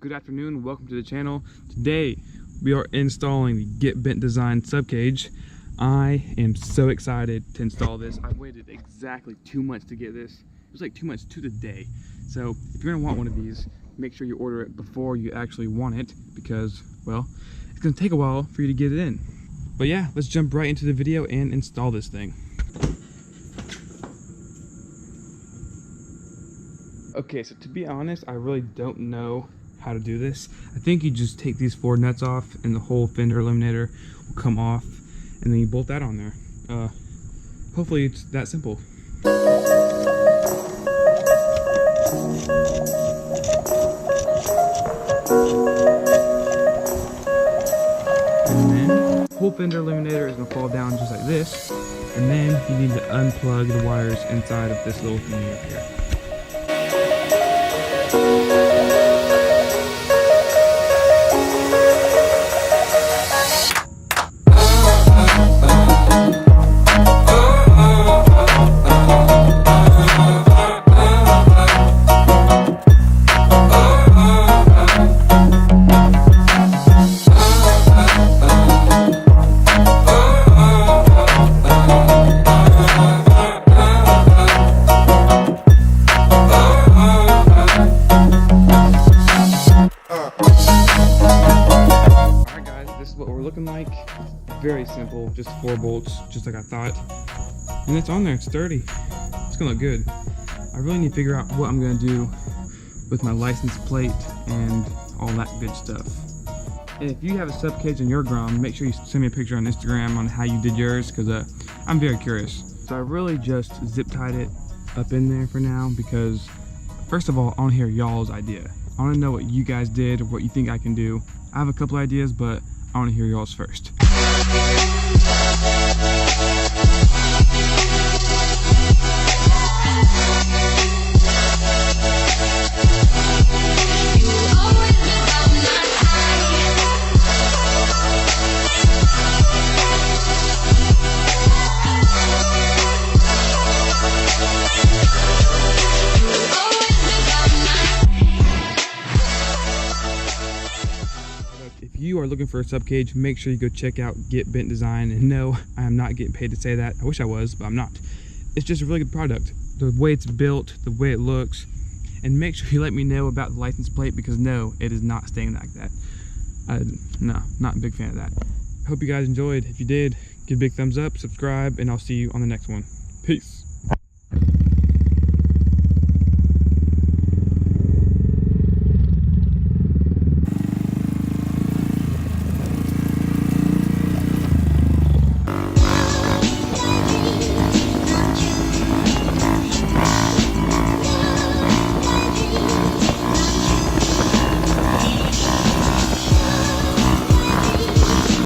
Good afternoon, welcome to the channel. Today we are installing the Get Bent Design subcage. I am so excited to install this. I waited exactly 2 months to get this. It was like 2 months to the day. So if you're gonna want one of these, make sure you order it before you actually want it because, well, it's gonna take a while for you to get it in. But yeah, let's jump right into the video and install this thing. Okay, so to be honest, I really don't know how to do this. I think you just take these 4 nuts off and the whole fender eliminator will come off, and then you bolt that on there. Hopefully it's that simple. And then the whole fender eliminator is gonna fall down just like this, and then you need to unplug the wires inside of this little thingy up here. Like, very simple, just 4 bolts, just like I thought, and it's on there. It's sturdy. It's gonna look good. I really need to figure out what I'm gonna do with my license plate and all that good stuff. And if you have a sub cage in your Grom, make sure you send me a picture on Instagram on how you did yours, because I'm very curious. So I really just zip tied it up in there for now because, first of all, I want to hear y'all's idea. I want to know what you guys did or what you think I can do. I have a couple ideas, but I want to hear yours first. If you are looking for a sub cage, make sure you go check out Get Bent Design. And no, I am not getting paid to say that. I wish I was, but I'm not. It's just a really good product. The way it's built, the way it looks, and make sure you let me know about the license plate because no, it is not staying like that. No, not a big fan of that. Hope you guys enjoyed. If you did, give a big thumbs up, subscribe, and I'll see you on the next one. Peace.